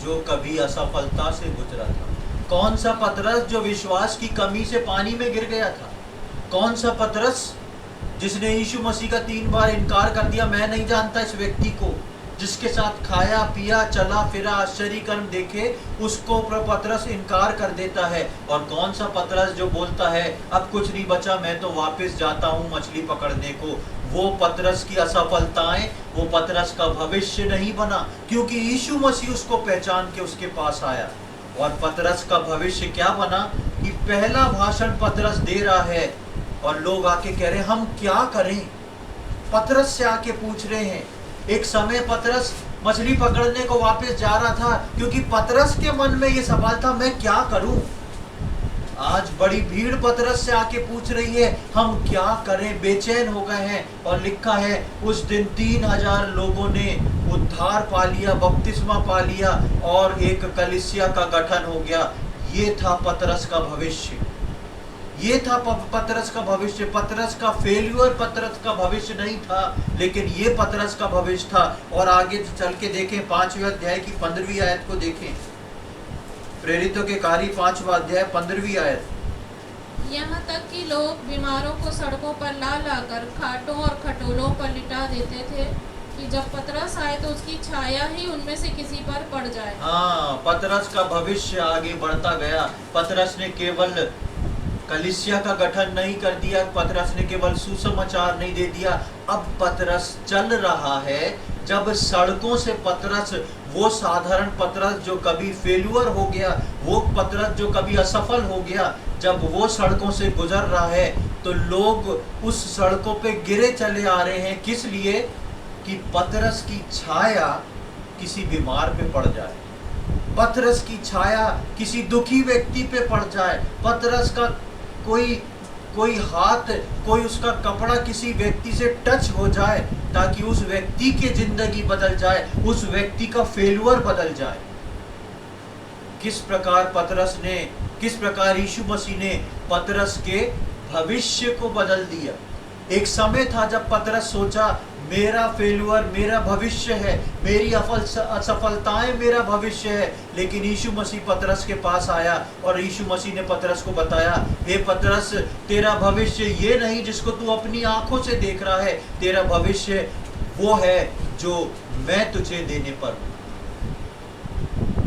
जो कभी असफलता से गुजरा था। कौन सा पतरस? जो विश्वास की कमी से पानी में गिर गया था। कौन सा पतरस? जिसने यीशु मसीह का 3 बार इनकार कर दिया। मैं नहीं जानता इस व्यक्ति को। जिसके साथ खाया पिया चला फिरा आश्चर्य कर्म देखे, उसको पतरस इनकार कर देता है। और कौन सा पतरस जो बोलता है अब कुछ नहीं बचा, मैं तो वापस जाता हूँ मछली पकड़ने को। वो पतरस की असफलताएं, वो पतरस का भविष्य नहीं बना, क्योंकि यीशु मसीह उसको पहचान के उसके पास आया। और पतरस का भविष्य क्या बना कि पहला भाषण पतरस दे रहा है और लोग आके कह रहे हैं हम क्या करें। पतरस से आके पूछ रहे हैं। एक समय पतरस मछली पकड़ने को वापस जा रहा था, क्योंकि पतरस के मन में ये सवाल था मैं क्या करूं। आज बड़ी भीड़ पतरस से आके पूछ रही है हम क्या करें, बेचैन हो गए हैं। और लिखा है उस दिन 3,000 लोगों ने उद्धार पा लिया, बपतिस्मा पा लिया और एक कलीसिया का गठन हो गया। ये था पतरस का भविष्य। ये था पतरस का भविष्य। पतरस का फेल्यूर पतरस का भविष्य नहीं था, लेकिन ये पतरस का भविष्य था। और आगे चल के देखें 5वें अध्याय की 15वीं आयत को देखें। प्रेरितों के कार्य 5वां अध्याय 15वीं आयत। यहाँ तक कि लोग बीमारों को सड़कों पर ला लाकर खाटों और खटोलों पर लिटा देते थे कि जब पतरस आए तो उसकी छाया ही उनमें से किसी पर पड़ जाए। हाँ, पतरस का भविष्य आगे बढ़ता गया। पतरस ने केवल कलीसिया का गठन नहीं कर दिया, पतरस ने केवल सुसमाचार नहीं दे दिया। अब पतरस चल रहा है। जब सड़कों से पतरस, वो साधारण पतरस जो कभी फेल्यूर हो गया, वो पतरस जो कभी असफल हो गया, जब वो सड़कों से गुजर रहा है तो लोग उस सड़कों पे गिरे चले आ रहे हैं। किस लिए? कि पतरस की छाया किसी बीमार पे पड़ जाए, पतरस की छाया किसी दुखी व्यक्ति पे पड़ जाए, पतरस का कोई हाथ, कोई उसका कपड़ा किसी व्यक्ति से टच हो जाए, ताकि उस व्यक्ति की जिंदगी बदल जाए, उस व्यक्ति का फेल्यूर बदल जाए। किस प्रकार यीशु मसीह ने पतरस के भविष्य को बदल दिया। एक समय था जब पतरस सोचा मेरा फेल्यूर मेरा भविष्य है, मेरी असफलताएं मेरा भविष्य है। लेकिन यीशु मसीह पतरस के पास आया और यीशु मसीह ने पतरस को बताया, हे पतरस, तेरा भविष्य ये नहीं जिसको तू अपनी आंखों से देख रहा है, तेरा भविष्य वो है जो मैं तुझे देने पर हूं।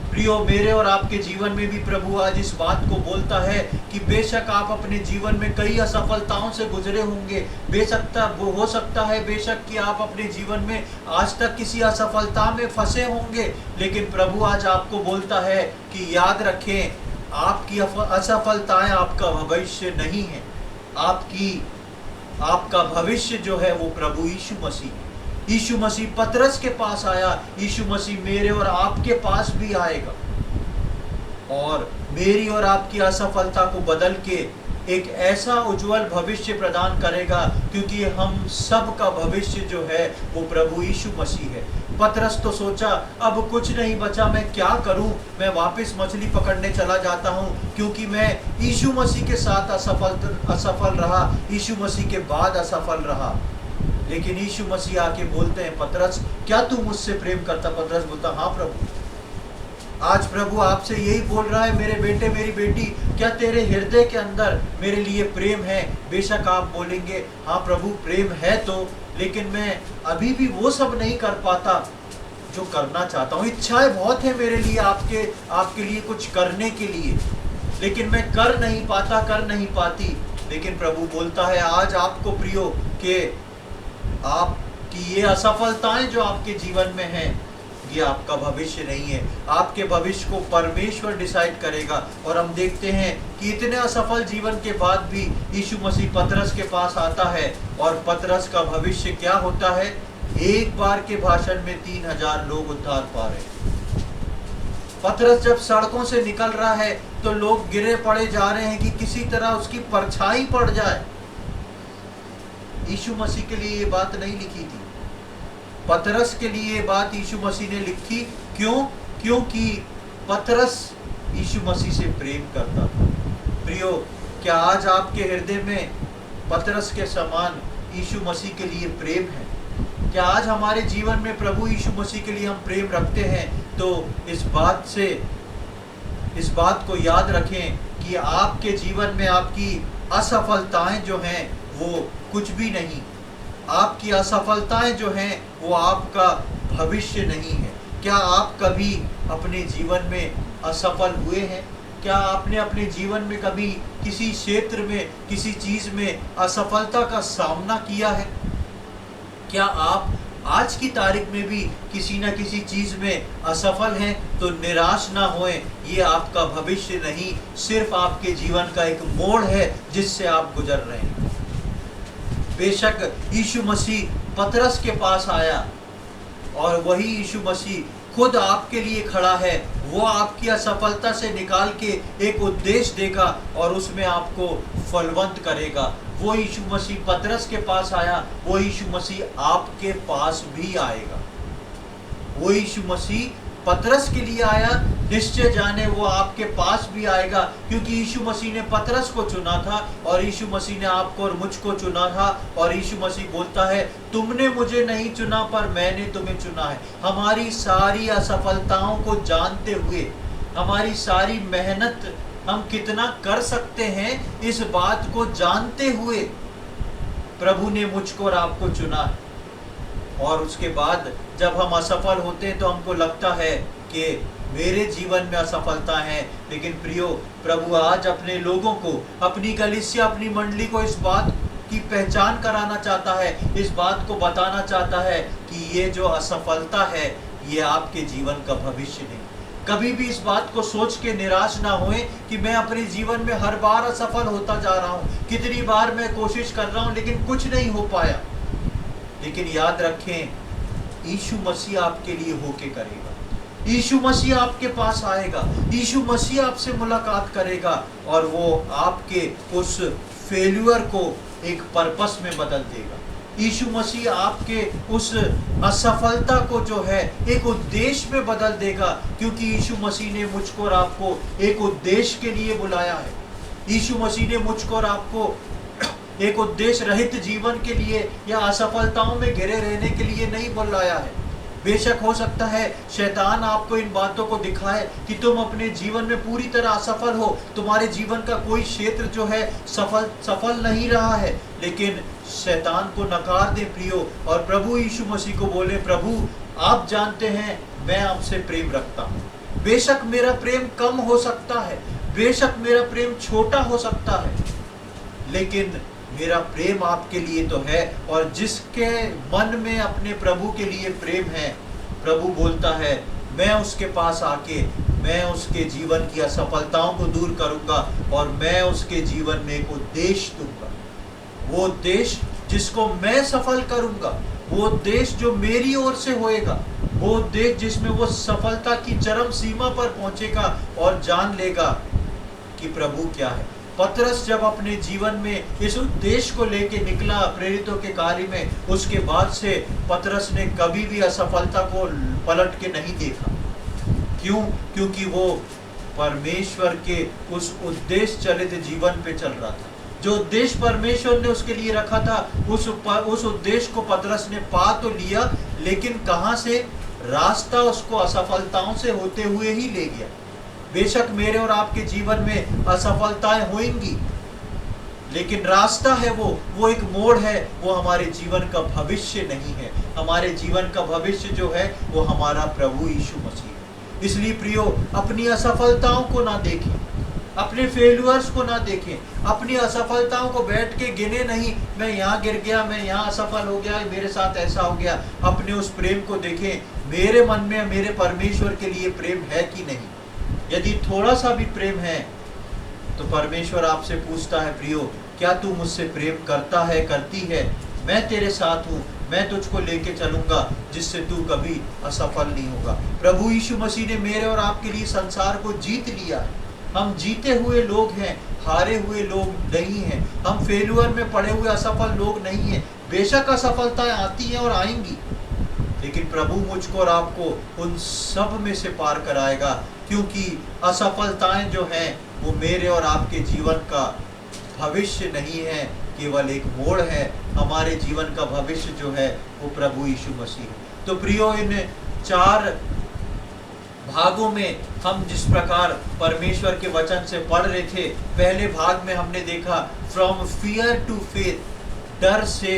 प्रियो, मेरे और आपके जीवन में भी प्रभु आज इस बात को बोलता है कि बेशक आप अपने जीवन में कई असफलताओं से गुजरे होंगे, हो सकता है बेशक कि आप अपने जीवन में आज तक किसी असफलता में फंसे होंगे, लेकिन प्रभु आज आपको बोलता है कि याद रखें, आपकी असफलताएं आपका भविष्य नहीं है। आपका भविष्य जो है वो प्रभु यीशु मसीह है। यीशु मसीह पतरस के पास आया, यीशु मसीह मेरे और आपके पास भी आएगा और मेरी और आपकी असफलता को बदल के एक ऐसा उज्जवल भविष्य प्रदान करेगा, क्योंकि हम सब का भविष्य जो है वो प्रभु यीशु मसीह है। पतरस तो सोचा अब कुछ नहीं बचा, मैं क्या करूं, मैं वापस मछली पकड़ने चला जाता हूं, क्योंकि मैं यीशु मसीह के साथ असफल रहा, यीशु मसीह के बाद असफल रहा। लेकिन यीशु मसीह आके बोलते हैं, पतरस क्या तू मुझसे प्रेम करता? पतरस बोलता, हाँ प्रभु। आज प्रभु आपसे यही बोल रहा है, मेरे बेटे मेरी बेटी, क्या तेरे हृदय के अंदर मेरे लिए प्रेम है? बेशक आप बोलेंगे, हाँ प्रभु प्रेम है तो, लेकिन मैं अभी भी वो सब नहीं कर पाता जो करना चाहता हूँ। इच्छाएं बहुत है मेरे लिए, आपके लिए कुछ करने के लिए, लेकिन मैं कर नहीं पाती। लेकिन प्रभु बोलता है आज आपको प्रियो कि आपकी ये असफलताएं जो आपके जीवन में हैं, ये आपका भविष्य नहीं है। आपके भविष्य को परमेश्वर डिसाइड करेगा। और हम देखते हैं कि इतने असफल जीवन के बाद भी यीशु मसीह पतरस के पास आता है और पतरस का भविष्य क्या होता है? एक बार के भाषण में 3,000 लोग उद्धार पा रहे हैं। पतरस जब सड़कों से निकल रहा है तो लोग गिरे पड़े जा रहे हैं कि किसी तरह उसकी परछाई पड़ जाए। यीशु मसीह के लिए ये बात नहीं लिखी थी, पतरस के लिए ये बात यीशु मसीह ने लिखी। क्यों? क्योंकि पतरस यीशु मसीह से प्रेम करता था। प्रियो, क्या आज आपके हृदय में पतरस के समान यीशु मसीह के लिए प्रेम है? क्या आज हमारे जीवन में प्रभु यीशु मसीह के लिए हम प्रेम रखते हैं? तो इस बात को याद रखें कि आपके जीवन में आपकी असफलताएं जो हैं वो कुछ भी नहीं। आपकी असफलताएं जो हैं वो आपका भविष्य नहीं है। क्या आप कभी अपने जीवन में असफल हुए हैं? क्या आपने अपने जीवन में कभी किसी क्षेत्र में, किसी चीज में असफलता का सामना किया है? क्या आप आज की तारीख में भी किसी न किसी चीज में असफल हैं? तो निराश ना होएं, ये आपका भविष्य नहीं, सिर्फ आपके जीवन का एक मोड़ है जिससे आप गुजर रहे हैं। बेशक यीशु मसीह पतरस के पास आया और वही यीशु मसीह खुद आपके लिए खड़ा है। वो आपकी असफलता से निकाल के एक उद्देश्य देगा और उसमें आपको फलवंत करेगा। वो यीशु मसीह पतरस के पास आया, वो यीशु मसीह आपके पास भी आएगा। वो यीशु मसीह पतरस के लिए आया, निश्चय जाने वो आपके पास भी आएगा, क्योंकि यीशु मसीह ने पतरस को चुना था और यीशु मसीह ने आपको और मुझको चुना था। और यीशु मसीह बोलता है, तुमने मुझे नहीं चुना पर मैंने तुम्हें चुना है। हमारी सारी असफलताओं को जानते हुए, हमारी सारी मेहनत हम कितना कर सकते हैं इस बात को जानते हुए प्रभु ने मुझको और आपको चुना है। और उसके बाद जब हम असफल होते हैं तो हमको लगता है कि मेरे जीवन में असफलता है, लेकिन प्रियो, प्रभु आज अपने लोगों को, अपनी कलीसिया, अपनी मंडली को इस बात की पहचान कराना चाहता है, इस बात को बताना चाहता है कि ये जो असफलता है ये आपके जीवन का भविष्य नहीं। कभी भी इस बात को सोच के निराश ना होए कि मैं अपने जीवन में हर बार असफल होता जा रहा हूँ, कितनी बार मैं कोशिश कर रहा हूँ लेकिन कुछ नहीं हो पाया। लेकिन याद रखें, यीशु मसीह आपके लिए होके करेगा। यीशु मसीह आपके पास आएगा, यीशु मसीह आपसे मुलाकात करेगा और वो आपके उस फेल्यूर को एक पर्पस में बदल देगा। यीशु मसीह आपके उस असफलता को जो है एक उद्देश्य में बदल देगा, क्योंकि यीशु मसीह ने मुझको और आपको एक उद्देश्य के लिए बुलाया है। यीशु मसीह ने मुझको और आपको एक उद्देश्य रहित जीवन के लिए या असफलताओं में घिरे रहने के लिए नहीं बुलाया है। बेशक हो सकता है शैतान आपको इन बातों को दिखाए कि तुम अपने जीवन में पूरी तरह असफल हो, तुम्हारे जीवन का कोई क्षेत्र जो है सफल नहीं रहा है, लेकिन शैतान को नकार दे प्रियो, और प्रभु यीशु मसीह को बोले, प्रभु आप जानते हैं मैं आपसे प्रेम रखता हूँ। बेशक मेरा प्रेम कम हो सकता है, बेशक मेरा प्रेम छोटा हो सकता है, लेकिन मेरा प्रेम आपके लिए तो है। और जिसके मन में अपने प्रभु के लिए प्रेम है, प्रभु बोलता है मैं उसके पास आके मैं उसके जीवन की असफलताओं को दूर करूंगा और मैं उसके जीवन में एक उद्देश्य दूंगा। वो उद्देश्य जिसको मैं सफल करूंगा, वो उद्देश्य जो मेरी ओर से होएगा, वो उद्देश्य जिसमें वो सफलता की चरम सीमा पर पहुंचेगा और जान लेगा कि प्रभु क्या है। पतरस जब अपने जीवन में इस उद्देश्य को लेके निकला प्रेरितों के कार्य में, उसके बाद से पतरस ने कभी भी असफलता को पलट के नहीं देखा। क्यों? क्योंकि वो परमेश्वर के उस उद्देश्य चलित जीवन पे चल रहा था। जो उद्देश्य परमेश्वर ने उसके लिए रखा था, उस उद्देश्य को पतरस ने पा तो लिया, लेकिन कहां से? रास्ता उसको असफलताओं से होते हुए ही ले गया। बेशक मेरे और आपके जीवन में असफलताएं होंगी, लेकिन रास्ता है वो एक मोड़ है, वो हमारे जीवन का भविष्य नहीं है। हमारे जीवन का भविष्य जो है वो हमारा प्रभु यीशु मसीह है। इसलिए प्रियो, अपनी असफलताओं को ना देखें, अपने फेल्यूर्स को ना देखें, अपनी असफलताओं को बैठ के गिने नहीं, मैं यहाँ गिर गया, मैं यहाँ असफल हो गया, मेरे साथ ऐसा हो गया। अपने उस प्रेम को देखें, मेरे मन में मेरे परमेश्वर के लिए प्रेम है कि नहीं। यदि थोड़ा सा भी प्रेम है तो परमेश्वर आपसे पूछता है, प्रियो क्या तू मुझसे प्रेम करता है, करती है? मैं तेरे साथ हूँ, मैं तुझको लेके चलूंगा जिससे तू कभी असफल नहीं होगा। प्रभु यीशु मसीह ने मेरे और आपके लिए संसार को जीत लिया है। हम जीते हुए लोग हैं, हारे हुए लोग नहीं हैं। हम फेल्यूर में पड़े हुए असफल लोग नहीं हैं। बेशक असफलताएं आती हैं और आएंगी, लेकिन प्रभु मुझको और आपको उन सब में से पार कराएगा, क्योंकि असफलताएं जो हैं वो मेरे और आपके जीवन का भविष्य नहीं है, केवल एक मोड़ है। हमारे जीवन का भविष्य जो है वो प्रभु यीशु मसीह है। तो प्रियो, इन 4 भागों में हम जिस प्रकार परमेश्वर के वचन से पढ़ रहे थे, पहले भाग में हमने देखा फ्रॉम फियर टू फेथ, डर से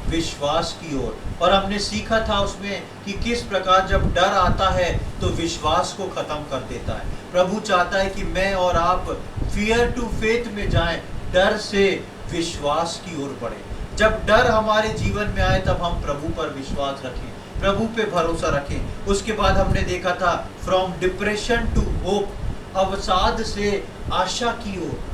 विश्वास की ओर, और हमने सीखा था उसमें कि किस प्रकार जब डर आता है तो विश्वास को खत्म कर देता है। प्रभु चाहता है कि मैं और आप फियर टू फेथ में जाएं, डर से विश्वास की ओर बढ़े। जब डर हमारे जीवन में आए तब हम प्रभु पर विश्वास रखें, प्रभु पे भरोसा रखें। उसके बाद हमने देखा था फ्रॉम डिप्रेशन टू होप, अवसाद से आशा की ओर।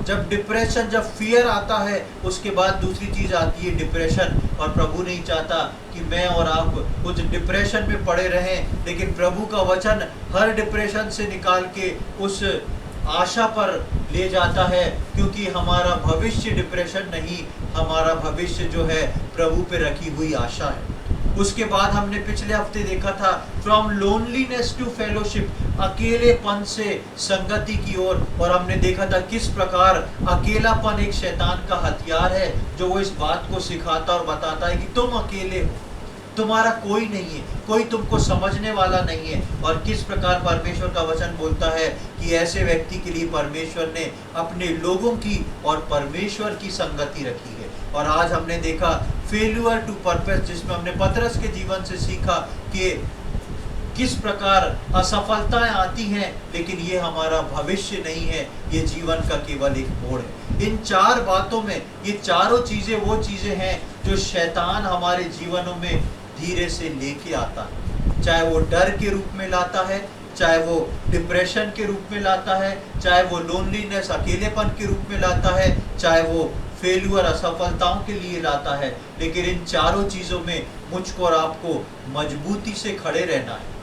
जब डिप्रेशन, जब फियर आता है, उसके बाद दूसरी चीज आती है डिप्रेशन, और प्रभु नहीं चाहता कि मैं और आप उस डिप्रेशन में पड़े रहें, लेकिन प्रभु का वचन हर डिप्रेशन से निकाल के उस आशा पर ले जाता है, क्योंकि हमारा भविष्य डिप्रेशन नहीं, हमारा भविष्य जो है प्रभु पे रखी हुई आशा है। उसके बाद हमने पिछले हफ्ते देखा था फ्रॉम लोनलीनेस टू फेलोशिप, अकेलेपन से संगति की ओर, और हमने देखा था किस प्रकार अकेलापन एक शैतान का हथियार है, जो वो इस बात को सिखाता और बताता है कि तुम अकेले हो, तुम्हारा कोई नहीं है, कोई तुमको समझने वाला नहीं है। और किस प्रकार परमेश्वर का वचन बोलता है कि ऐसे व्यक्ति के लिए परमेश्वर ने अपने लोगों की और परमेश्वर की संगति रखी है। और आज हमने देखा फेल्यूर टू पर्पस, जिसमें हमने पतरस के जीवन से सीखा कि किस प्रकार असफलताएं आती हैं, लेकिन ये हमारा भविष्य नहीं है, ये जीवन का केवल एक मोड़ है। इन 4 बातों में ये चारों चीजें वो चीजें हैं जो शैतान हमारे जीवनों में धीरे से लेके आता है, चाहे वो डर के रूप में लाता है, चाहे वो डिप्रेशन के रूप में लाता है, चाहे वो लोनलीनेस, अकेलेपन के रूप में लाता है, चाहे वो फेल्यूर, असफलताओं के लिए लाता है। लेकिन इन चारों चीजों में मुझको और आपको मजबूती से खड़े रहना है।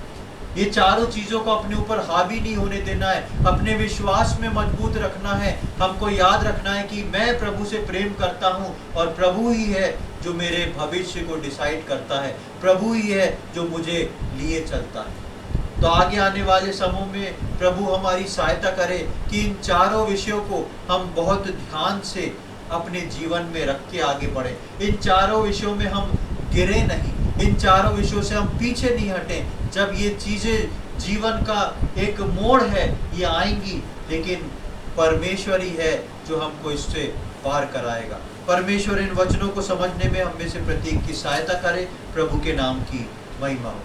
ये चारों चीजों को अपने ऊपर हावी नहीं होने देना है, अपने विश्वास में मजबूत रखना है। हमको याद रखना है कि मैं प्रभु से प्रेम करता हूँ, और प्रभु ही है जो मेरे भविष्य को डिसाइड करता है, प्रभु ही है जो मुझे लिए चलता है। तो आगे आने वाले समय में प्रभु हमारी सहायता करे कि इन चारों विषयों को हम बहुत ध्यान से अपने जीवन में रख के आगे बढ़े। इन चारों विषयों में हम गिरे नहीं, इन चारों विषयों से हम पीछे नहीं हटें। जब ये चीजें जीवन का एक मोड़ है, ये आएंगी, लेकिन परमेश्वर ही है जो हमको इससे पार कराएगा। परमेश्वर इन वचनों को समझने में हम में से प्रत्येक की सहायता करे। प्रभु के नाम की महिमा हो।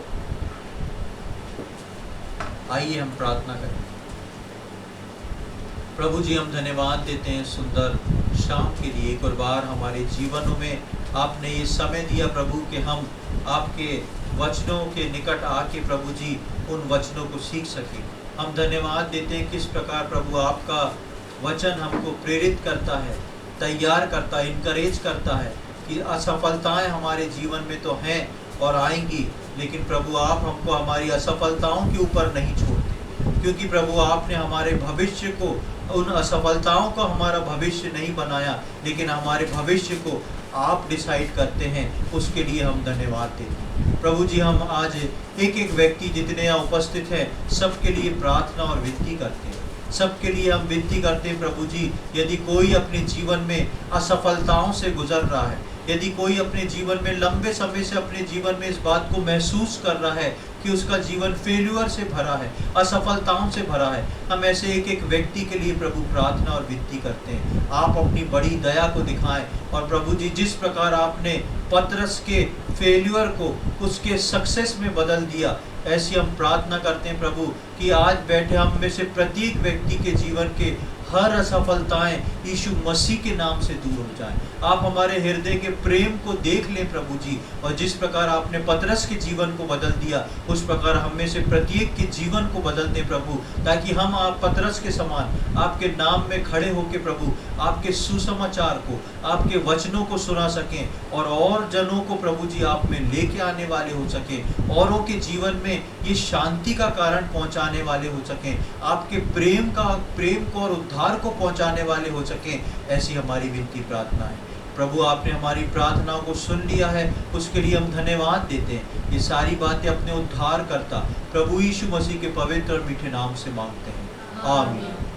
आइए हम प्रार्थना करें। प्रभु जी, हम धन्यवाद देते हैं सुंदर शाम के लिए। एक और बार हमारे जीवनों में आपने ये समय दिया प्रभु कि हम आपके वचनों के निकट आके प्रभु जी उन वचनों को सीख सकें। हम धन्यवाद देते हैं किस प्रकार प्रभु आपका वचन हमको प्रेरित करता है, तैयार करता है, इनकरेज करता है कि असफलताएं हमारे जीवन में तो हैं और आएंगी, लेकिन प्रभु आप हमको हमारी असफलताओं के ऊपर नहीं छोड़ते, क्योंकि प्रभु आपने हमारे भविष्य को, उन असफलताओं को हमारा भविष्य नहीं बनाया, लेकिन हमारे भविष्य को आप डिसाइड करते हैं। उसके लिए हम धन्यवाद देते हैं। प्रभु जी, हम आज एक एक व्यक्ति जितने यहाँ उपस्थित हैं सबके लिए प्रार्थना और विनती करते हैं। सबके लिए हम विनती करते हैं प्रभु जी, यदि कोई अपने जीवन में असफलताओं से गुजर रहा है, यदि कोई अपने जीवन में लंबे समय से अपने जीवन में इस बात को महसूस कर रहा है कि उसका जीवन फेल्यूर से भरा है, असफलताओं से भरा है, हम ऐसे एक एक व्यक्ति के लिए प्रभु प्रार्थना और विनती करते हैं। आप अपनी बड़ी दया को दिखाएं, और प्रभु जी जिस प्रकार आपने पतरस के फेल्यूर को उसके सक्सेस में बदल दिया, ऐसी हम प्रार्थना करते हैं प्रभु कि आज बैठे हम में से प्रत्येक व्यक्ति के जीवन के हर असफलताएं यीशु मसीह के नाम से दूर हो जाएं। आप हमारे हृदय के प्रेम को देख लें प्रभु जी, और जिस प्रकार आपने पतरस के जीवन को बदल दिया, उस प्रकार हम में से प्रत्येक के जीवन को बदल दें प्रभु, ताकि हम आप पतरस के समान आपके नाम में खड़े होकर प्रभु आपके सुसमाचार को, आपके वचनों को सुना सकें, और जनों को प्रभु जी आप में लेके आने वाले हो सकें, औरों के जीवन में ये शांति का कारण पहुंचाने वाले हो सकें, आपके प्रेम को और उद्धार को पहुंचाने वाले हो सकें। ऐसी हमारी विनती प्रार्थना है प्रभु। आपने हमारी प्रार्थनाओं को सुन लिया है, उसके लिए हम धन्यवाद देते हैं। ये सारी बातें अपने उद्धार करता प्रभु यीशु मसीह के पवित्र और मीठे नाम से मांगते हैं, आमीन।